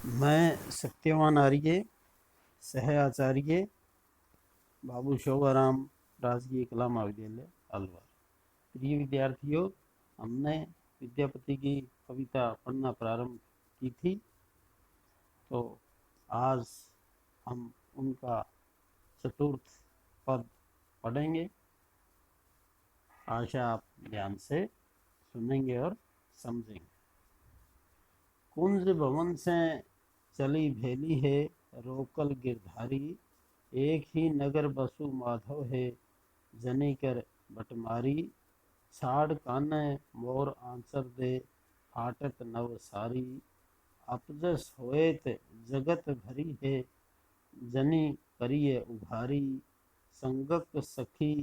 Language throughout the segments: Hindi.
मैं सत्यवान आर्य, सह आचार्य, बाबू शोभाराम राजकीय कला महाविद्यालय अलवर। प्रिय विद्यार्थियों, हमने विद्यापति की कविता पढ़ना प्रारंभ की थी, तो आज हम उनका चतुर्थ पद पढ़ेंगे। आशा आप ध्यान से सुनेंगे और समझेंगे। कुंज भवन से चली भेली है, रोकल गिरधारी। एक ही नगर बसु माधव है, जनी कर बटमारी। छाड़ काने मोर आंचर दे, फाटत नव सारी। अपजस होएत जगत भरी है, जनी करिए उभारी। संगक सखी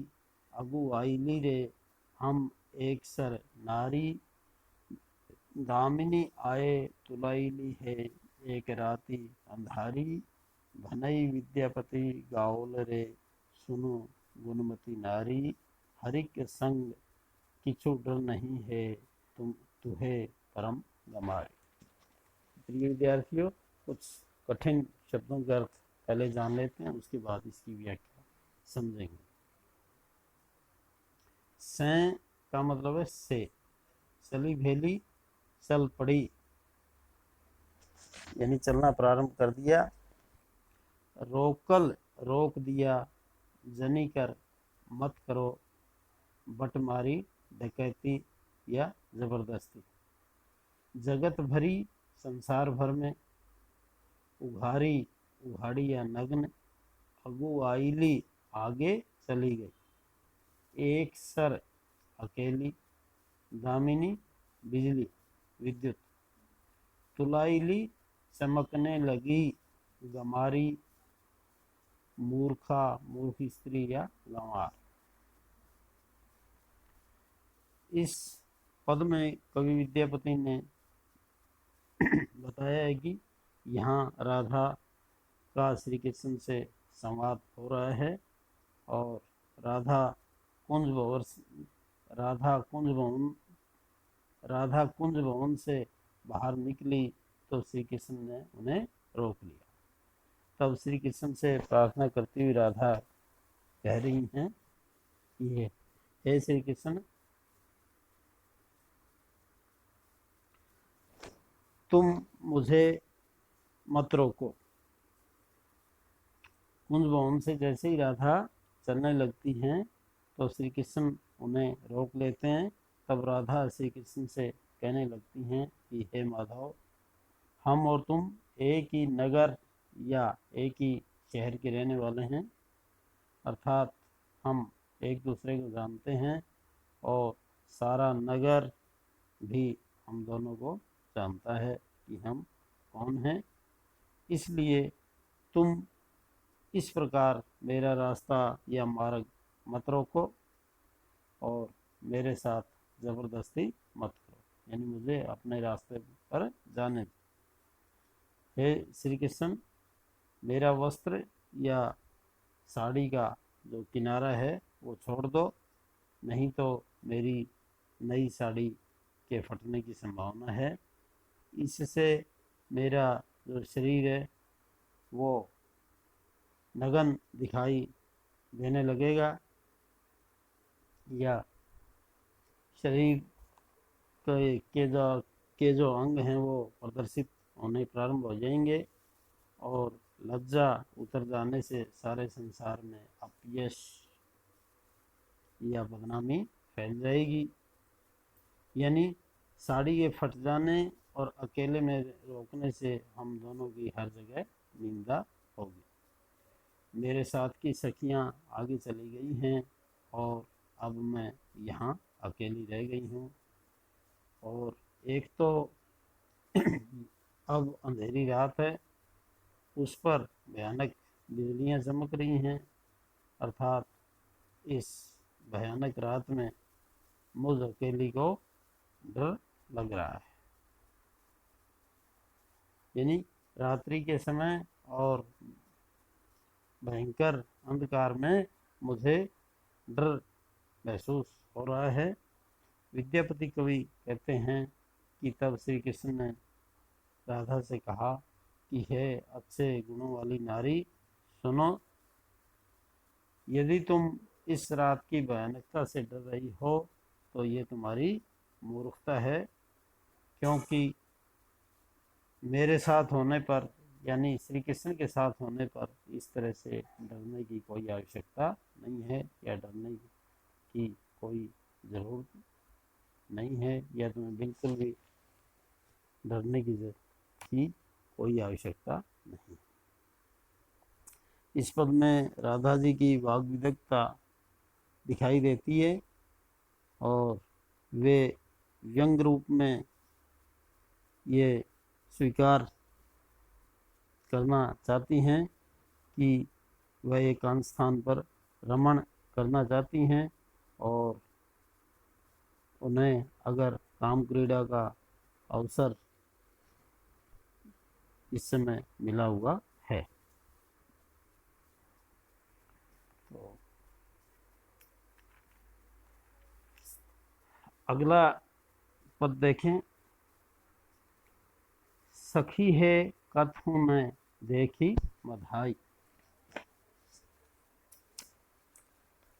अगु आईली रे, हम एक सर नारी। दामिनी आए तुलाइली है, एक राती अंधारी। भनई विद्यापति गाओल रे, सुनो गुणमती नारी। हरिक संग किछु डर नहीं है, तुम तुहे परम गमारी। प्रिय विद्यार्थियों, कुछ कठिन शब्दों का अर्थ पहले जान लेते हैं, उसके बाद इसकी व्याख्या समझेंगे। से का मतलब है से। चली भेली, चल पड़ी, यानी चलना प्रारंभ कर दिया। रोकल, रोक दिया। जनी कर, मत करो। बट मारी, डकैती या जबरदस्ती। जगत भरी, संसार भर में। उघारी, उघाड़ी या नग्न। अगुआईली, आगे चली गई। एक सर, अकेली। दामिनी, बिजली, विद्युत। तुलाइली, चमकने लगी। गमारी, मूर्खा, मूर्ख स्त्री या गंवार। इस पद में कवि विद्यापति ने बताया है कि यहाँ राधा का श्री कृष्ण से संवाद हो रहा है और राधा कुंज भवन राधा कुंज भवन राधा कुंज भवन से बाहर निकली तो श्री कृष्ण ने उन्हें रोक लिया। तब श्री कृष्ण से प्रार्थना करती हुई राधा कह रही हैं कि हे श्री कृष्ण, तुम मुझे मत रोको। कुंज भवन से जैसे ही राधा चलने लगती हैं तो श्री कृष्ण उन्हें रोक लेते हैं। तब राधा श्री कृष्ण से कहने लगती हैं कि हे माधव, हम और तुम एक ही नगर या एक ही शहर के रहने वाले हैं, अर्थात हम एक दूसरे को जानते हैं और सारा नगर भी हम दोनों को जानता है कि हम कौन हैं। इसलिए तुम इस प्रकार मेरा रास्ता या मार्ग मत रोको और मेरे साथ ज़बरदस्ती मत करो, यानी मुझे अपने रास्ते पर जाने दो। हे श्री कृष्ण, मेरा वस्त्र या साड़ी का जो किनारा है वो छोड़ दो, नहीं तो मेरी नई साड़ी के फटने की संभावना है। इससे मेरा जो शरीर है वो नग्न दिखाई देने लगेगा या शरीर के जो अंग हैं वो प्रदर्शित होने प्रारंभ हो जाएंगे और लज्जा उतर जाने से सारे संसार में अपयश या बदनामी फैल जाएगी। यानी साड़ी के फट जाने और अकेले में रोकने से हम दोनों की हर जगह निंदा होगी। मेरे साथ की सखियां आगे चली गई हैं और अब मैं यहाँ अकेली रह गई हूँ। और एक तो अब अंधेरी रात है, उस पर भयानक बिजलियां चमक रही हैं, अर्थात इस भयानक रात में मुझ अकेली को डर लग रहा है। यानी रात्रि के समय और भयंकर अंधकार में मुझे डर महसूस हो रहा है। विद्यापति कवि कहते हैं कि तब श्री कृष्ण ने राधा से कहा कि हे अच्छे गुणों वाली नारी, सुनो, यदि तुम इस रात की भयानकता से डर रही हो तो ये तुम्हारी मूर्खता है, क्योंकि मेरे साथ होने पर, यानी श्री कृष्ण के साथ होने पर इस तरह से डरने की कोई आवश्यकता नहीं है, या डरने की कोई ज़रूरत नहीं है, या तुम्हें बिल्कुल भी डरने की कोई आवश्यकता नहीं। इस पद में राधा जी की वाग विदग्धता दिखाई देती है और वे व्यंग रूप में ये स्वीकार करना चाहती हैं कि वह एकांत स्थान पर रमण करना चाहती हैं और उन्हें अगर काम क्रीड़ा का अवसर इस समय मिला हुआ है। तो अगला पद देखें। सखी है कथु में देखी मधाई।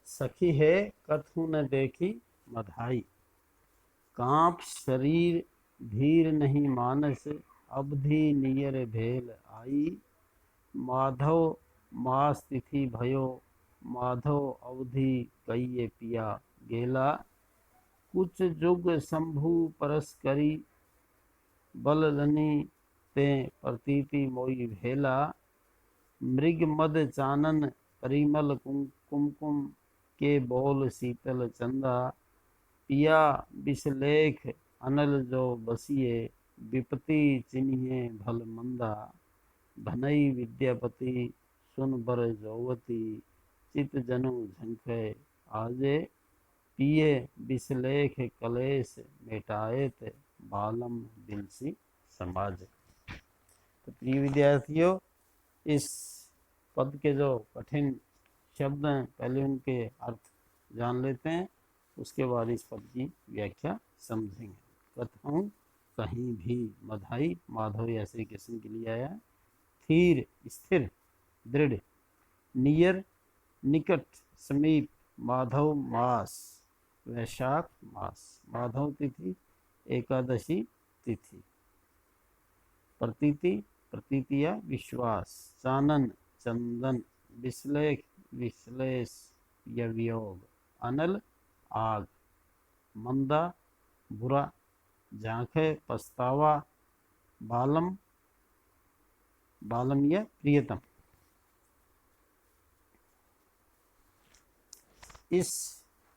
सखी है कथु न देखी मधाई, कांप शरीर धीर नहीं मानस, अवधि नियर भेल आई। माधव मास तिथि भयो, माधव अवधि कई पिया गेला। कुछ जुग शंभु परस करी, बललनी ते प्रतीति मोई भेला। मृग मद चानन परिमल कुमकुम, के बोल शीतल चंदा। पिया विषलेख अनल जो बसिए, विपति चिन्हिए भल मंदा। भनई विद्यापति सुन बर जौवती, चित जनु झंखे आजे। पिए विषलेख कलेश मेटाएत, बालम दिलसी समाज। तो प्रिय विद्यार्थियों, इस पद के जो कठिन शब्द हैं पहले उनके अर्थ जान लेते हैं, उसके बाद इस पद की व्याख्या समझेंगे। कथऊं कहीं भी, मधाई माधव या श्री कृष्ण के लिए आया। थीर स्थिर दृढ़, नियर निकट समीप, माधव मास वैशाख मास, माधव तिथि एकादशी तिथि। प्रतीति प्रतीति या विश्वास, चानन चंदन, विश्लेष विश्लेष या वियोग, अनल आग, मंदा बुरा, झांखे पछतावा, बालम बालम या प्रियतम। इस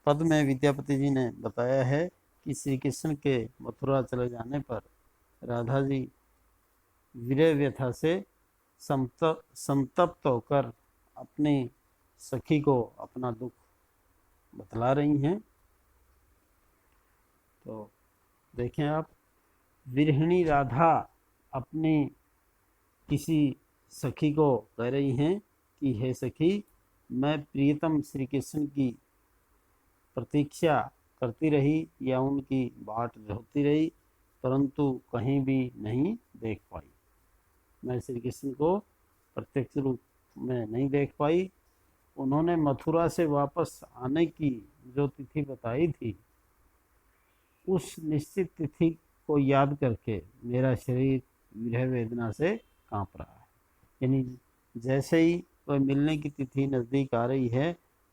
पद में विद्यापति जी ने बताया है कि श्री कृष्ण के मथुरा चले जाने पर राधा जी विरह व्यथा से संतप्त होकर अपनी सखी को अपना दुख बतला रही हैं। तो देखें आप, विरहिणी राधा अपनी किसी सखी को कह रही हैं कि हे सखी, मैं प्रियतम श्री कृष्ण की प्रतीक्षा करती रही या उनकी बाट जोहती रही, परंतु कहीं भी नहीं देख पाई। मैं श्री कृष्ण को प्रत्यक्ष रूप में नहीं देख पाई। उन्होंने मथुरा से वापस आने की जो तिथि बताई थी, उस निश्चित तिथि को याद करके मेरा शरीर विरह वेदना से कांप रहा है। यानी जैसे ही वह मिलने की तिथि नज़दीक आ रही है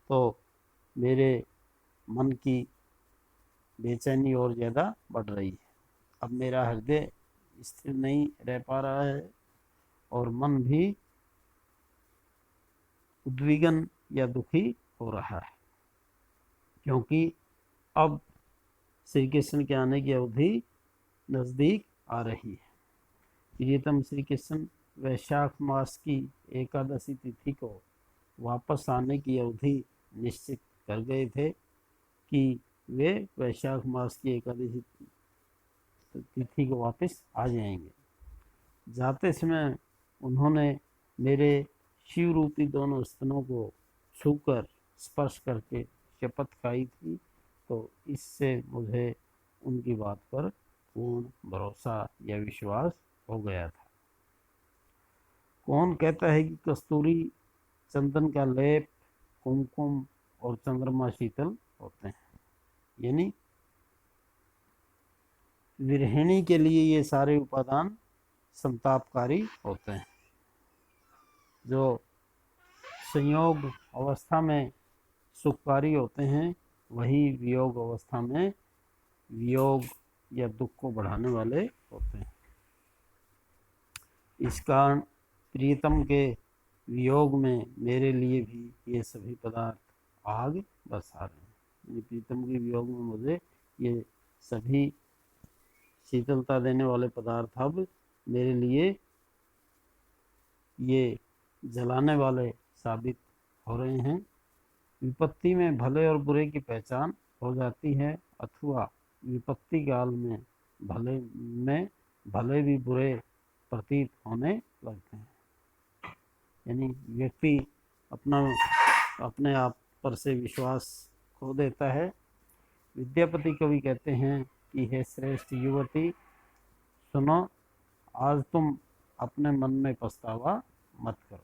तो मेरे मन की बेचैनी और ज़्यादा बढ़ रही है। अब मेरा हृदय स्थिर नहीं रह पा रहा है और मन भी उद्विग्न या दुखी हो रहा है, क्योंकि अब श्री कृष्ण के आने की अवधि नज़दीक आ रही है। प्रियतम श्री कृष्ण वैशाख मास की एकादशी तिथि को वापस आने की अवधि निश्चित कर गए थे कि वे वैशाख मास की एकादशी तिथि को वापस आ जाएंगे। जाते समय उन्होंने मेरे शिव रूपी दोनों स्तनों को छूकर स्पर्श करके शपथ खाई थी, तो इससे मुझे उनकी बात पर पूर्ण भरोसा या विश्वास हो गया था। कौन कहता है कि कस्तूरी, चंदन का लेप, कुमकुम और चंद्रमा शीतल होते हैं। यानी विरहिणी के लिए ये सारे उपादान संतापकारी होते हैं। जो संयोग अवस्था में सुखकारी होते हैं, वही वियोग अवस्था में वियोग या दुख को बढ़ाने वाले होते हैं। इस कारण प्रियतम के वियोग में मेरे लिए भी ये सभी पदार्थ आग बरसा रहे हैं। प्रीतम के वियोग में मुझे ये सभी शीतलता देने वाले पदार्थ अब मेरे लिए ये जलाने वाले साबित हो रहे हैं। विपत्ति में भले और बुरे की पहचान हो जाती है, अथवा विपत्ति काल में भले भी बुरे प्रतीत होने लगते हैं। यानी व्यक्ति अपने आप पर से विश्वास खो देता है। विद्यापति कवि कहते हैं कि हे श्रेष्ठ युवती, सुनो, आज तुम अपने मन में पछतावा मत करो।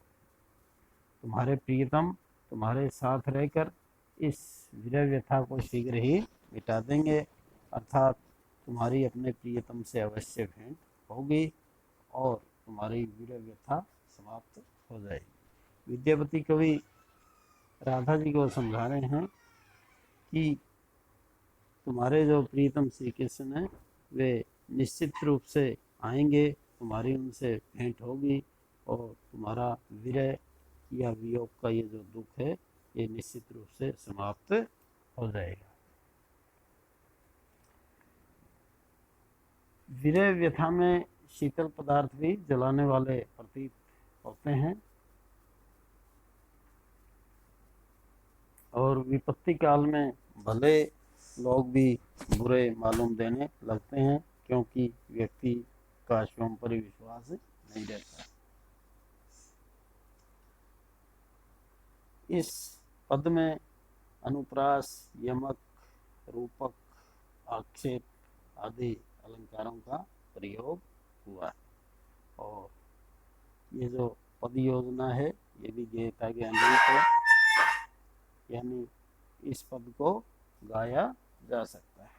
तुम्हारे प्रियतम तुम्हारे साथ रहकर इस विरह व्यथा को शीघ्र ही मिटा देंगे, अर्थात तुम्हारी अपने प्रियतम से अवश्य भेंट होगी और तुम्हारी विरह व्यथा समाप्त हो जाएगी। विद्यापति कवि राधा जी को समझा रहे हैं कि तुम्हारे जो प्रियतम श्री कृष्ण हैं वे निश्चित रूप से आएंगे, तुम्हारी उनसे भेंट होगी और तुम्हारा विरह या वियोग का ये जो दुख है ये निश्चित रूप से समाप्त हो जाएगा। विरह व्यथा में शीतल पदार्थ भी जलाने वाले प्रतीत होते हैं और विपत्ति काल में भले लोग भी बुरे मालूम देने लगते हैं, क्योंकि व्यक्ति का स्वयं पर विश्वास नहीं रहता। इस पद में अनुप्रास, यमक, रूपक, आक्षेप आदि अलंकारों का प्रयोग हुआ है और ये जो पद योजना है ये भी गेयता के अनुरूप है, यानी इस पद को गाया जा सकता है।